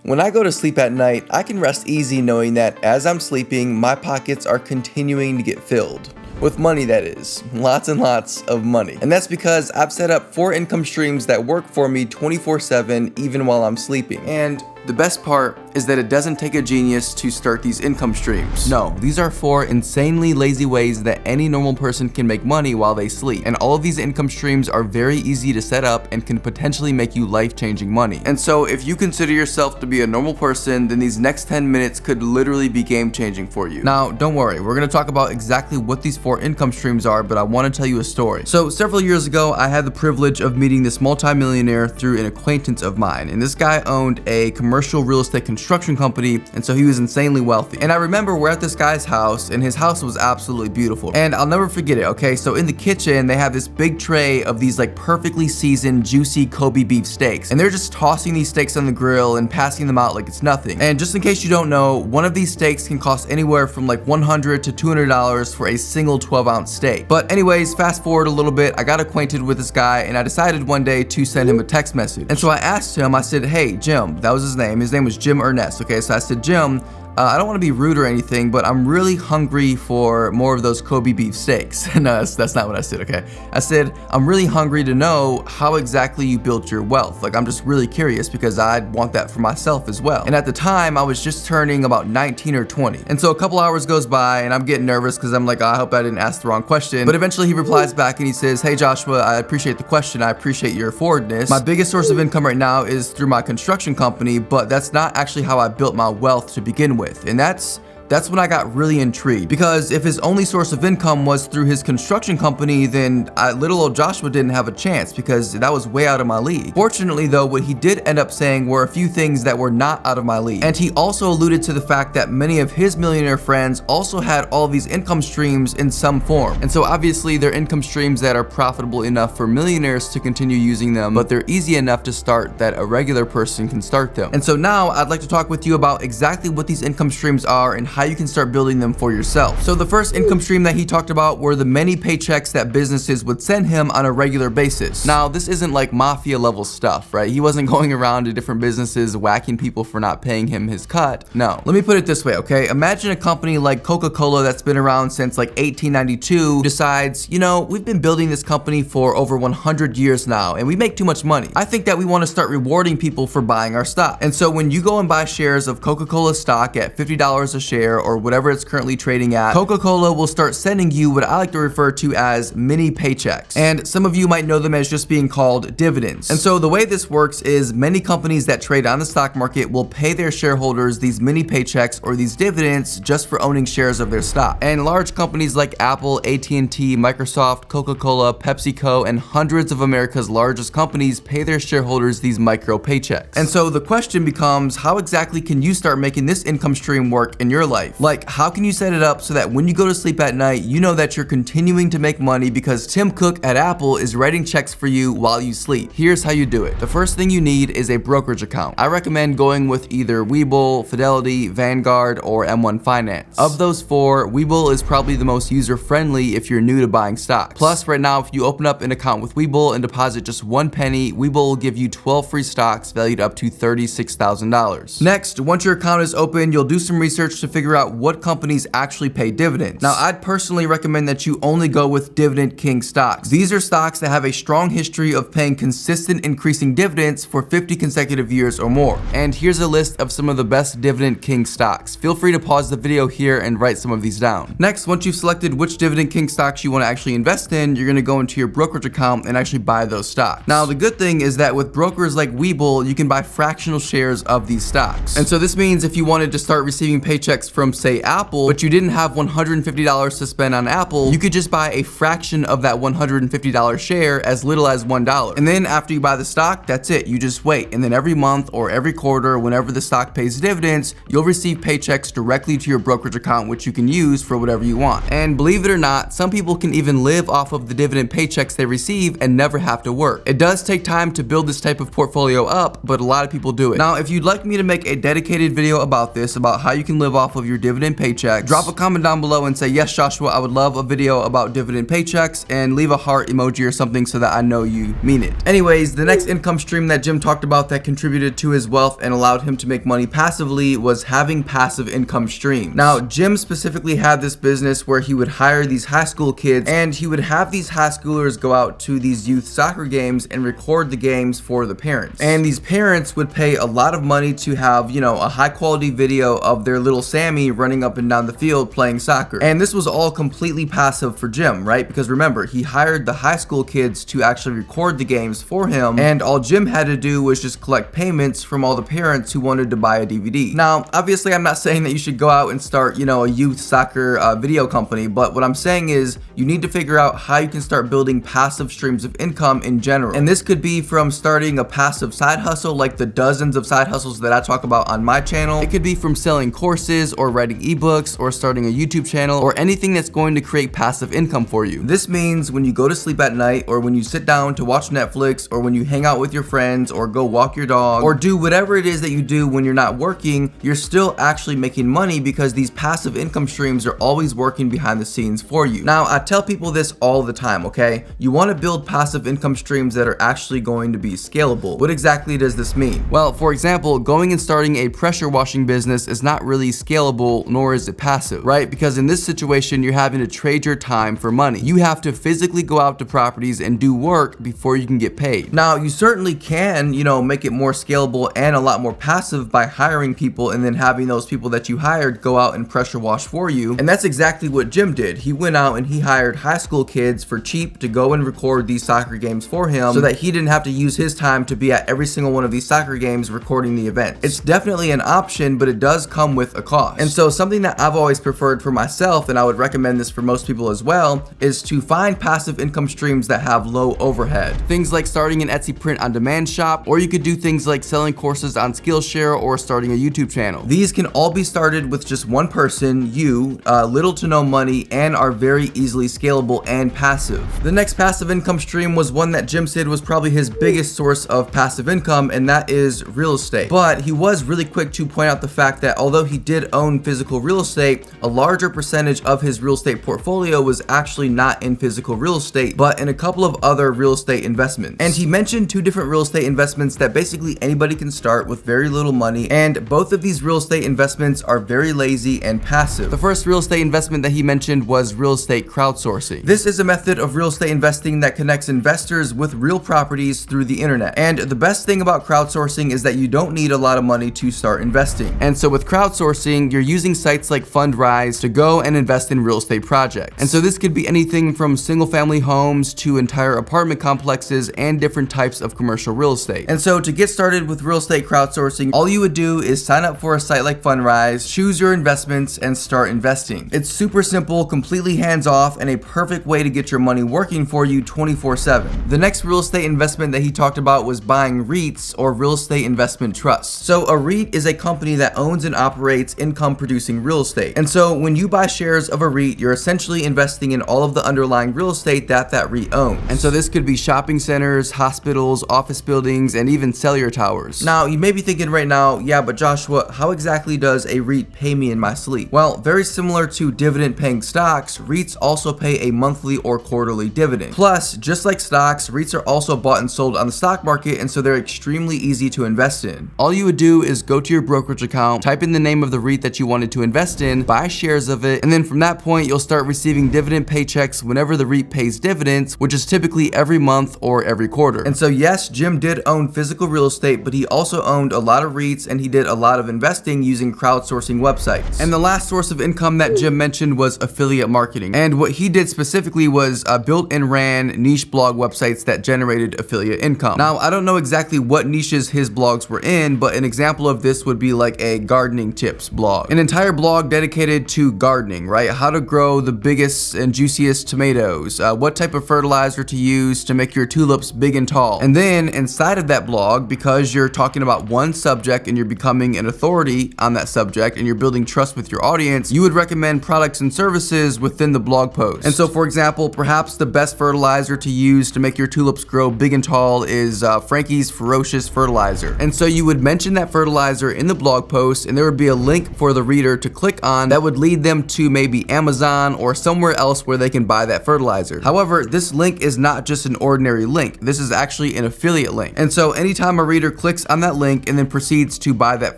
When I go to sleep at night, I can rest easy knowing that as I'm sleeping, my pockets are continuing to get filled. With money, that is. Lots and lots of money. And that's because I've set up 4 income streams that work for me 24/7 even while I'm sleeping. And the best part is that it doesn't take a genius to start these income streams. No, these are 4 insanely lazy ways that any normal person can make money while they sleep. And all of these income streams are very easy to set up and can potentially make you life-changing money. And so if you consider yourself to be a normal person, then these next 10 minutes could literally be game-changing for you. Now, don't worry, we're gonna talk about exactly what these 4 income streams are, but I wanna tell you a story. So several years ago, I had the privilege of meeting this multimillionaire through an acquaintance of mine. And this guy owned a commercial real estate construction company, and so he was insanely wealthy. And I remember we're at this guy's house, and his house was absolutely beautiful. And I'll never forget it, okay? So in the kitchen, they have this big tray of these like perfectly seasoned, juicy Kobe beef steaks. And they're just tossing these steaks on the grill and passing them out like it's nothing. And just in case you don't know, one of these steaks can cost anywhere from like $100 to $200 for a single 12-ounce steak. But anyways, fast forward a little bit, I got acquainted with this guy, and I decided one day to send him a text message. And so I asked him, I said, hey, Jim, that was his name. His name was Jim Ernest, okay? So I said, Jim, I don't want to be rude or anything, but I'm really hungry for more of those Kobe beef steaks. No, that's not what I said, okay? I said, I'm really hungry to know how exactly you built your wealth. Like, I'm just really curious because I'd want that for myself as well. And at the time, I was just turning about 19 or 20. And so a couple hours goes by and I'm getting nervous because I'm like, oh, I hope I didn't ask the wrong question. But eventually he replies back and he says, hey Joshua, I appreciate the question. I appreciate your forwardness. My biggest source of income right now is through my construction company, but that's not actually how I built my wealth to begin with. And that's when I got really intrigued, because if his only source of income was through his construction company, then little old Joshua didn't have a chance because that was way out of my league. Fortunately though, what he did end up saying were a few things that were not out of my league. And he also alluded to the fact that many of his millionaire friends also had all these income streams in some form. And so obviously they're income streams that are profitable enough for millionaires to continue using them, but they're easy enough to start that a regular person can start them. And so now I'd like to talk with you about exactly what these income streams are and how you can start building them for yourself. So the first income stream that he talked about were the many paychecks that businesses would send him on a regular basis. Now, this isn't like mafia level stuff, right? He wasn't going around to different businesses whacking people for not paying him his cut. No. Let me put it this way, okay? Imagine a company like Coca-Cola that's been around since like 1892 decides, you know, we've been building this company for over 100 years now and we make too much money. I think that we want to start rewarding people for buying our stock. And so when you go and buy shares of Coca-Cola stock at $50 a share or whatever it's currently trading at, Coca-Cola will start sending you what I like to refer to as mini paychecks. And some of you might know them as just being called dividends. And so the way this works is many companies that trade on the stock market will pay their shareholders these mini paychecks or these dividends just for owning shares of their stock. And large companies like Apple, AT&T, Microsoft, Coca-Cola, PepsiCo, and hundreds of America's largest companies pay their shareholders these micro paychecks. And so the question becomes, how exactly can you start making this income stream work in your life? Like, how can you set it up so that when you go to sleep at night, you know that you're continuing to make money because Tim Cook at Apple is writing checks for you while you sleep? Here's how you do it. The first thing you need is a brokerage account. I recommend going with either Webull, Fidelity, Vanguard, or M1 Finance. Of those 4, Webull is probably the most user-friendly if you're new to buying stocks. Plus, right now, if you open up an account with Webull and deposit just 1 penny, Webull will give you 12 free stocks valued up to $36,000. Next, once your account is open, you'll do some research to figure out what companies actually pay dividends. Now, I'd personally recommend that you only go with Dividend King stocks. These are stocks that have a strong history of paying consistent increasing dividends for 50 consecutive years or more. And here's a list of some of the best Dividend King stocks. Feel free to pause the video here and write some of these down. Next, once you've selected which Dividend King stocks you want to actually invest in, you're going to go into your brokerage account and actually buy those stocks. Now, the good thing is that with brokers like Webull, you can buy fractional shares of these stocks. And so this means if you wanted to start receiving paychecks from, say, Apple, but you didn't have $150 to spend on Apple, you could just buy a fraction of that $150 share as little as $1. And then after you buy the stock, that's it. You just wait. And then every month or every quarter, whenever the stock pays dividends, you'll receive paychecks directly to your brokerage account, which you can use for whatever you want. And believe it or not, some people can even live off of the dividend paychecks they receive and never have to work. It does take time to build this type of portfolio up, but a lot of people do it. Now, if you'd like me to make a dedicated video about this, about how you can live off of of your dividend paychecks. Drop a comment down below and say, yes, Joshua, I would love a video about dividend paychecks, and leave a heart emoji or something so that I know you mean it. Anyways, the next income stream that Jim talked about that contributed to his wealth and allowed him to make money passively was having passive income streams. Now, Jim specifically had this business where he would hire these high school kids, and he would have these high schoolers go out to these youth soccer games and record the games for the parents. And these parents would pay a lot of money to have, you know, a high quality video of their little Sammy running up and down the field playing soccer. And this was all completely passive for Jim, right? Because remember, he hired the high school kids to actually record the games for him, and all Jim had to do was just collect payments from all the parents who wanted to buy a DVD. Now, obviously, I'm not saying that you should go out and start, you know, a youth soccer video company, but what I'm saying is you need to figure out how you can start building passive streams of income in general. And this could be from starting a passive side hustle like the dozens of side hustles that I talk about on my channel. It could be from selling courses or writing ebooks or starting a YouTube channel or anything that's going to create passive income for you. This means when you go to sleep at night, or when you sit down to watch Netflix, or when you hang out with your friends or go walk your dog or do whatever it is that you do when you're not working, you're still actually making money because these passive income streams are always working behind the scenes for you. Now, I tell people this all the time, okay? You want to build passive income streams that are actually going to be scalable. What exactly does this mean? Well, for example, going and starting a pressure washing business is not really scalable, nor is it passive, right? Because in this situation, you're having to trade your time for money. You have to physically go out to properties and do work before you can get paid. Now, you certainly can, you know, make it more scalable and a lot more passive by hiring people and then having those people that you hired go out and pressure wash for you. And that's exactly what Jim did. He went out and he hired high school kids for cheap to go and record these soccer games for him so that he didn't have to use his time to be at every single one of these soccer games recording the event. It's definitely an option, but it does come with a cost. And so something that I've always preferred for myself, and I would recommend this for most people as well, is to find passive income streams that have low overhead. Things like starting an Etsy print on demand shop, or you could do things like selling courses on Skillshare or starting a YouTube channel. These can all be started with just one person, you, little to no money, and are very easily scalable and passive. The next passive income stream was one that Jim said was probably his biggest source of passive income, and that is real estate. But he was really quick to point out the fact that although he did own physical real estate, a larger percentage of his real estate portfolio was actually not in physical real estate, but in a couple of other real estate investments. And he mentioned two different real estate investments that basically anybody can start with very little money, and both of these real estate investments are very lazy and passive. The first real estate investment that he mentioned was real estate crowdsourcing. This is a method of real estate investing that connects investors with real properties through the internet. And the best thing about crowdsourcing is that you don't need a lot of money to start investing. And so with crowdsourcing, you're using sites like Fundrise to go and invest in real estate projects. And so this could be anything from single family homes to entire apartment complexes and different types of commercial real estate. And so to get started with real estate crowdsourcing, all you would do is sign up for a site like Fundrise, choose your investments, and start investing. It's super simple, completely hands-off, and a perfect way to get your money working for you 24/7. The next real estate investment that he talked about was buying REITs, or real estate investment trusts. So a REIT is a company that owns and operates income-producing real estate. And so when you buy shares of a REIT, you're essentially investing in all of the underlying real estate that REIT owns. And so this could be shopping centers, hospitals, office buildings, and even cellular towers. Now, you may be thinking right now, yeah, but Joshua, how exactly does a REIT pay me in my sleep? Well, very similar to dividend-paying stocks, REITs also pay a monthly or quarterly dividend. Plus, just like stocks, REITs are also bought and sold on the stock market, and so they're extremely easy to invest in. All you would do is go to your brokerage account, type in the name of the REIT that you wanted to invest in, buy shares of it, and then from that point, you'll start receiving dividend paychecks whenever the REIT pays dividends, which is typically every month or every quarter. And so yes, Jim did own physical real estate, but he also owned a lot of REITs, and he did a lot of investing using crowdsourcing websites. And the last source of income that Jim mentioned was affiliate marketing. And what he did specifically was built and ran niche blog websites that generated affiliate income. Now, I don't know exactly what niches his blogs were in, but an example of this would be like a gardening tips blog. An entire blog dedicated to gardening, right? How to grow the biggest and juiciest tomatoes, what type of fertilizer to use to make your tulips big and tall. And then inside of that blog, because you're talking about one subject and you're becoming an authority on that subject and you're building trust with your audience, you would recommend products and services within the blog post. And so for example, perhaps the best fertilizer to use to make your tulips grow big and tall is Frankie's Ferocious Fertilizer. And so you would mention that fertilizer in the blog post, and there would be a link for for the reader to click on that would lead them to maybe Amazon or somewhere else where they can buy that fertilizer. However, this link is not just an ordinary link. This is actually an affiliate link. And so anytime a reader clicks on that link and then proceeds to buy that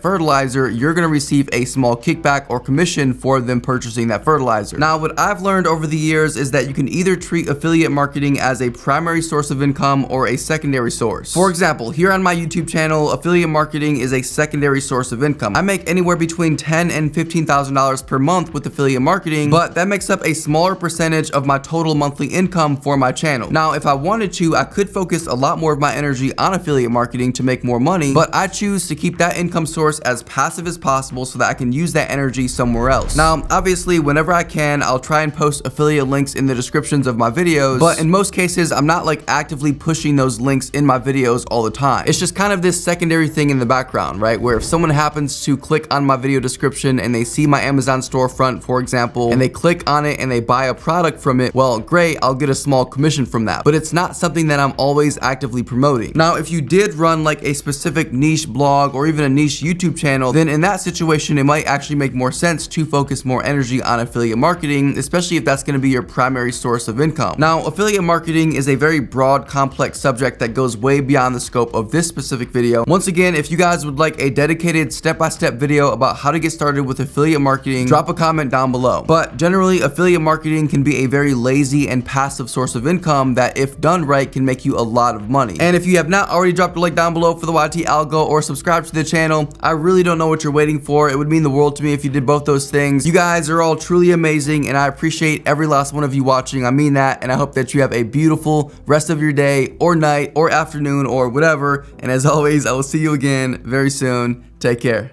fertilizer, you're going to receive a small kickback or commission for them purchasing that fertilizer. Now, what I've learned over the years is that you can either treat affiliate marketing as a primary source of income or a secondary source. For example, here on my YouTube channel, affiliate marketing is a secondary source of income. I make anywhere between $10,000 and $15,000 per month with affiliate marketing, but that makes up a smaller percentage of my total monthly income for my channel. Now, if I wanted to, I could focus a lot more of my energy on affiliate marketing to make more money, but I choose to keep that income source as passive as possible so that I can use that energy somewhere else. Now, obviously, whenever I can, I'll try and post affiliate links in the descriptions of my videos, but in most cases, I'm not like actively pushing those links in my videos all the time. It's just kind of this secondary thing in the background, right? Where if someone happens to click on my video description and they see my Amazon storefront, for example, and they click on it and they buy a product from it, well, great, I'll get a small commission from that. But it's not something that I'm always actively promoting. Now, if you did run like a specific niche blog or even a niche YouTube channel, then in that situation, it might actually make more sense to focus more energy on affiliate marketing, especially if that's going to be your primary source of income. Now, affiliate marketing is a very broad, complex subject that goes way beyond the scope of this specific video. Once again, if you guys would like a dedicated step-by-step video about how to get started with affiliate marketing, drop a comment down below. But generally, affiliate marketing can be a very lazy and passive source of income that, if done right, can make you a lot of money. And if you have not already dropped a like down below for the YT algo or subscribed to the channel, I really don't know what you're waiting for. It would mean the world to me if you did both those things. You guys are all truly amazing, and I appreciate every last one of you watching. I mean that, and I hope that you have a beautiful rest of your day or night or afternoon or whatever. And as always, I will see you again very soon. Take care.